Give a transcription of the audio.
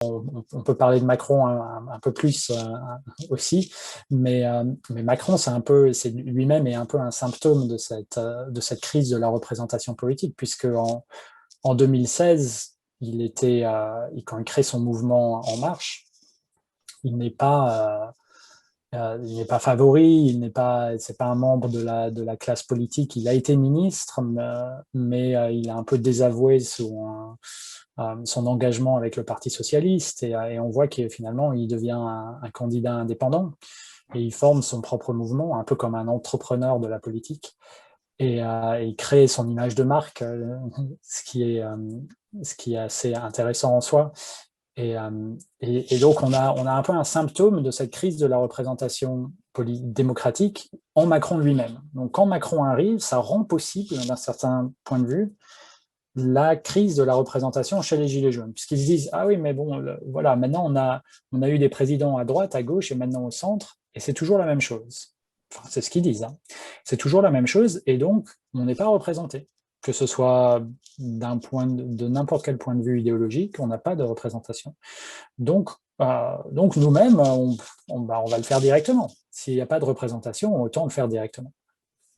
on peut parler de Macron un peu plus aussi, mais Macron, c'est lui-même est un peu un symptôme de cette crise de la représentation politique, puisque en 2016, quand il crée son mouvement En Marche, il n'est pas favori, c'est pas un membre de la classe politique. Il a été ministre, mais il a un peu désavoué son engagement avec le Parti socialiste, et on voit que finalement il devient un candidat indépendant et il forme son propre mouvement, un peu comme un entrepreneur de la politique, et il crée son image de marque, ce qui est assez intéressant en soi. Et donc, on a un peu un symptôme de cette crise de la représentation démocratique en Macron lui-même. Donc, quand Macron arrive, ça rend possible, d'un certain point de vue, la crise de la représentation chez les Gilets jaunes, puisqu'ils se disent, ah oui, mais bon, voilà, maintenant on a eu des présidents à droite, à gauche et maintenant au centre, et c'est toujours la même chose. Enfin, c'est ce qu'ils disent, hein. C'est toujours la même chose, et donc on n'est pas représenté. Que ce soit de n'importe quel point de vue idéologique, on n'a pas de représentation. Donc nous-mêmes, on va le faire directement. S'il n'y a pas de représentation, autant le faire directement.